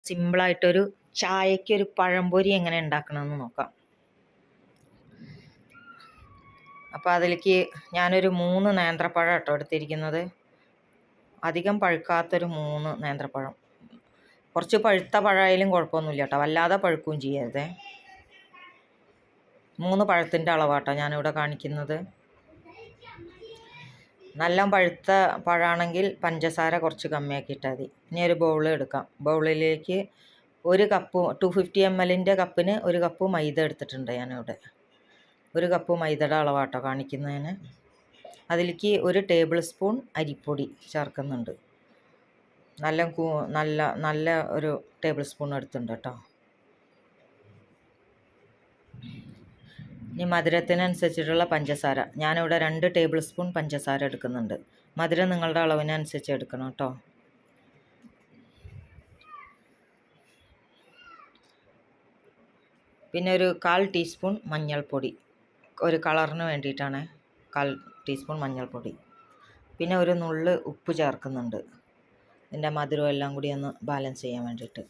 സിമ്പിളായിട്ടൊരു ചായക്കൊരു പഴംപൊരി എങ്ങനെ ഉണ്ടാക്കണമെന്ന് നോക്കാം. അപ്പോൾ അതിലേക്ക് ഞാനൊരു 3 നേന്ത്രപ്പഴം കേട്ടോ എടുത്തിരിക്കുന്നത്. അധികം പഴുക്കാത്തൊരു 3 നേന്ത്രപ്പഴം. കുറച്ച് പഴുത്ത പഴമായാലും കുഴപ്പമൊന്നുമില്ല കേട്ടോ, വല്ലാതെ പഴുക്കുകയും ചെയ്യരുതേ. 3 പഴത്തിൻ്റെ അളവാട്ടോ ഞാനിവിടെ കാണിക്കുന്നത്. നല്ല പഴുത്ത പഴമാണെങ്കിൽ പഞ്ചസാര കുറച്ച് കമ്മിയാക്കിയിട്ടാൽ മതി. ഇനി ഒരു ബൗൾ എടുക്കാം. ബൗളിലേക്ക് 1 കപ്പ് 250 ml കപ്പിന് 1 കപ്പ് മൈദ എടുത്തിട്ടുണ്ട് ഞാനിവിടെ. 1 കപ്പ് മൈദയുടെ അളവാട്ടോ കാണിക്കുന്നതിന്. അതിലേക്ക് 1 ടേബിൾ സ്പൂൺ അരിപ്പൊടി ചേർക്കുന്നുണ്ട്. നല്ല ഒരു ടേബിൾ സ്പൂൺ എടുത്തിട്ടുണ്ട് കേട്ടോ. ഇനി മധുരത്തിനനുസരിച്ചിട്ടുള്ള പഞ്ചസാര ഞാനിവിടെ 2 ടേബിൾ സ്പൂൺ പഞ്ചസാര എടുക്കുന്നുണ്ട്. മധുരം നിങ്ങളുടെ അളവിനനുസരിച്ച് എടുക്കണം കേട്ടോ. പിന്നെ ഒരു 1/4 ടീസ്പൂൺ മഞ്ഞൾപ്പൊടി, ഒരു കളറിന് വേണ്ടിയിട്ടാണ് 1/4 ടീസ്പൂൺ മഞ്ഞൾപ്പൊടി. പിന്നെ ഒരു നുള്ള് ഉപ്പ് ചേർക്കുന്നുണ്ട്, ഇതിൻ്റെ മധുരം എല്ലാം കൂടി ഒന്ന് ബാലൻസ് ചെയ്യാൻ വേണ്ടിയിട്ട്.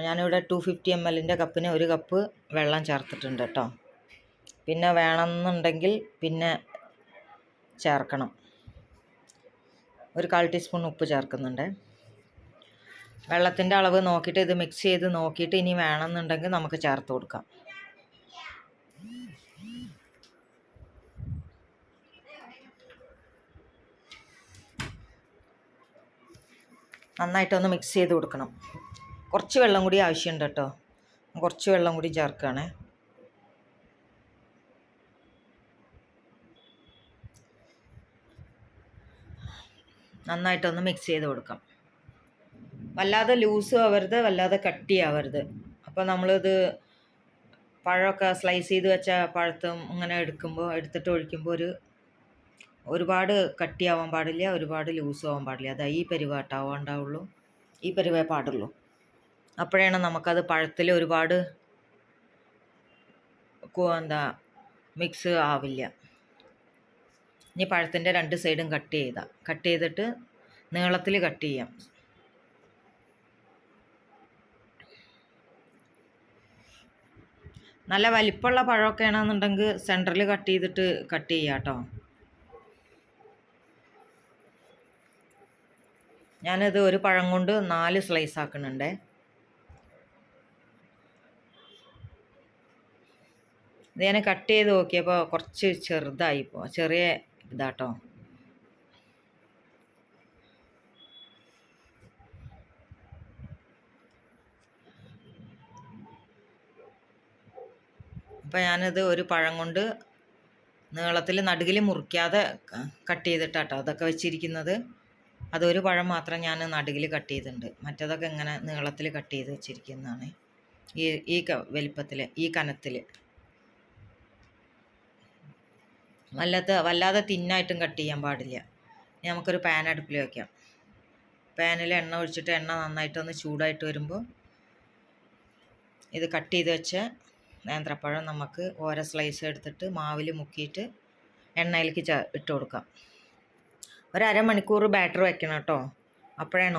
ഞാനിവിടെ 250 ml കപ്പിന് 1 കപ്പ് വെള്ളം ചേർത്തിട്ടുണ്ട് കേട്ടോ. പിന്നെ വേണമെന്നുണ്ടെങ്കിൽ പിന്നെ ചേർക്കണം. ഒരു 1/4 ടീസ്പൂൺ ഉപ്പ് ചേർക്കുന്നുണ്ട്. വെള്ളത്തിൻ്റെ അളവ് നോക്കിയിട്ട് ഇത് മിക്സ് ചെയ്ത് നോക്കിയിട്ട് ഇനി വേണമെന്നുണ്ടെങ്കിൽ നമുക്ക് ചേർത്ത് കൊടുക്കാം. നന്നായിട്ടൊന്ന് മിക്സ് ചെയ്ത് കൊടുക്കണം. കുറച്ച് വെള്ളം കൂടി ആവശ്യമുണ്ട് കേട്ടോ. കുറച്ച് വെള്ളം കൂടി ചേർക്കുകയാണേ. നന്നായിട്ടൊന്ന് മിക്സ് ചെയ്ത് കൊടുക്കാം. വല്ലാതെ ലൂസും ആവരുത്, വല്ലാതെ കട്ടിയാവരുത്. അപ്പോൾ നമ്മളിത് പഴമൊക്കെ സ്ലൈസ് ചെയ്ത് വെച്ച പഴത്തും ഇങ്ങനെ എടുത്തിട്ട് ഒഴിക്കുമ്പോൾ ഒരുപാട് കട്ടിയാവാൻ പാടില്ല, ഒരുപാട് ലൂസും ആവാൻ പാടില്ല. അതാ ഈ പരിവാട്ടാവുണ്ടാവുള്ളൂ, ഈ പരിവേ പാടുള്ളൂ. അപ്പോഴാണ് നമുക്കത് പഴത്തിൽ ഒരുപാട് മിക്സ് ആവില്ല. ഇനി പഴത്തിൻ്റെ 2 സൈഡും കട്ട് ചെയ്തിട്ട് നീളത്തിൽ കട്ട് ചെയ്യാം. നല്ല വലിപ്പമുള്ള പഴമൊക്കെ ആണെന്നുണ്ടെങ്കിൽ സെൻറ്ററിൽ കട്ട് ചെയ്യാം കേട്ടോ. ഞാനിത് ഒരു പഴം കൊണ്ട് 4 സ്ലൈസ് ആക്കുന്നുണ്ടേ. ഇത് ഞാൻ കട്ട് ചെയ്ത് നോക്കിയപ്പോൾ കുറച്ച് ചെറുതായിപ്പോൾ, ചെറിയ ഇതാട്ടോ. അപ്പോൾ ഞാനിത് ഒരു പഴം കൊണ്ട് നീളത്തിൽ നടുകിൽ മുറിക്കാതെ കട്ട് ചെയ്തിട്ടാട്ടോ അതൊക്കെ വെച്ചിരിക്കുന്നത്. അതൊരു പഴം മാത്രം ഞാൻ നടുകിൽ കട്ട് ചെയ്തിട്ടുണ്ട്. മറ്റേതൊക്കെ ഇങ്ങനെ നീളത്തിൽ കട്ട് ചെയ്ത് വെച്ചിരിക്കുന്നതാണ്. ഈ വലിപ്പത്തിൽ, ഈ കനത്തിൽ. വല്ലാതെ തിന്നായിട്ടും കട്ട് ചെയ്യാൻ പാടില്ല. ഇനി നമുക്കൊരു പാൻ അടുപ്പിൽ വയ്ക്കാം. പാനിൽ എണ്ണ ഒഴിച്ചിട്ട് എണ്ണ നന്നായിട്ടൊന്ന് ചൂടായിട്ട് വരുമ്പോൾ ഇത് കട്ട് ചെയ്ത് വെച്ച നേന്ത്രപ്പഴം നമുക്ക് ഓരോ സ്ലൈസ് എടുത്തിട്ട് മാവിൽ മുക്കിയിട്ട് എണ്ണയിലേക്ക് ഇട്ട് കൊടുക്കാം. ഒരു അരമണിക്കൂർ ബാറ്റർ വെക്കണം കേട്ടോ. അപ്പോഴാണ്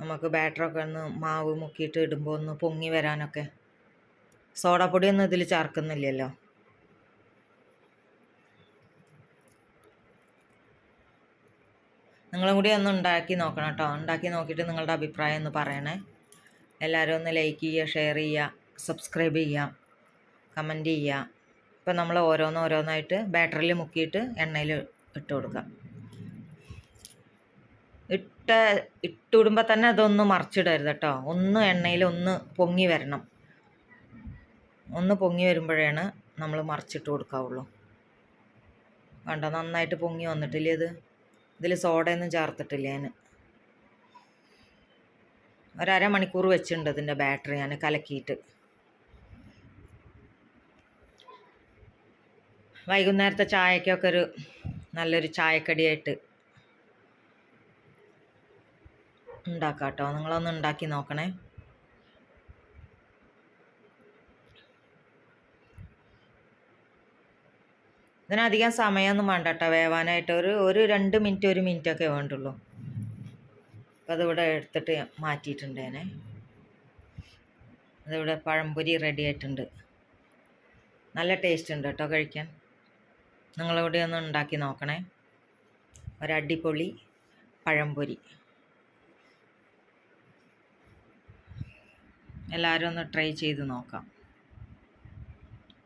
നമുക്ക് ബാറ്ററൊക്കെ മാവ് മുക്കിയിട്ട് ഇടുമ്പോൾ ഒന്ന് പൊങ്ങി വരാനൊക്കെ. സോഡാപ്പൊടിയൊന്നും ഇതിൽ ചേർക്കുന്നില്ലല്ലോ. നിങ്ങളും കൂടി ഒന്ന് ഉണ്ടാക്കി നോക്കണം കേട്ടോ. ഉണ്ടാക്കി നോക്കിയിട്ട് നിങ്ങളുടെ അഭിപ്രായം ഒന്ന് പറയണേ. എല്ലാവരും ഒന്ന് ലൈക്ക് ചെയ്യുക, ഷെയർ ചെയ്യുക, സബ്സ്ക്രൈബ് ചെയ്യുക, കമൻറ്റ് ചെയ്യുക. ഇപ്പം നമ്മൾ ഓരോന്നായിട്ട് ബാറ്ററിൽ മുക്കിയിട്ട് എണ്ണയിൽ ഇട്ട് കൊടുക്കാം. ഇട്ടുവിടുമ്പോൾ തന്നെ അതൊന്ന് മറിച്ചിടരുത് കേട്ടോ. എണ്ണയിൽ ഒന്ന് പൊങ്ങി വരണം. ഒന്ന് പൊങ്ങി വരുമ്പോഴാണ് നമ്മൾ മറിച്ചിട്ട് കൊടുക്കാവുള്ളൂ. വേണ്ട, നന്നായിട്ട് പൊങ്ങി വന്നിട്ടില്ലേ ഇത്. ഇതിൽ സോഡയൊന്നും ചേർത്തിട്ടില്ല ഞാൻ. ഒരു അരമണിക്കൂർ വെച്ചിട്ടുണ്ട് ഇതിൻ്റെ ബാറ്ററി ഞാൻ കലക്കിയിട്ട്. വൈകുന്നേരത്തെ ചായക്കൊക്കെ നല്ലൊരു ചായക്കടിയായിട്ട് ഉണ്ടാക്കാം കേട്ടോ. നിങ്ങളൊന്ന് ഉണ്ടാക്കി നോക്കണേ. ഇതിനധികം സമയമൊന്നും വേണ്ട കേട്ടോ വേവാനായിട്ട്. ഒരു 2 മിനിറ്റ് 1 മിനിറ്റൊക്കെ വേണ്ടുള്ളൂ. അപ്പോൾ അതിവിടെ എടുത്തിട്ട് മാറ്റിയിട്ടുണ്ടേനെ. അതിവിടെ പഴംപൊരി റെഡി ആയിട്ടുണ്ട്. നല്ല ടേസ്റ്റ് ഉണ്ട് കേട്ടോ കഴിക്കാൻ. നിങ്ങളിവിടെ ഒന്ന് ഉണ്ടാക്കി നോക്കണേ. ഒരടിപൊളി പഴംപൊരി. എല്ലാവരും ഒന്ന് ട്രൈ ചെയ്ത് നോക്കാം.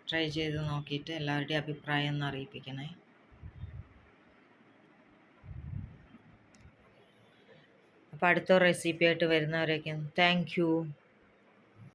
ട്രൈ ചെയ്ത് നോക്കിയിട്ട് എല്ലാവരുടെയും അഭിപ്രായം ഒന്ന് അറിയിപ്പിക്കണേ. അപ്പോൾ അടുത്ത റെസിപ്പി ആയിട്ട് വരുന്നവരേക്കും താങ്ക് യു.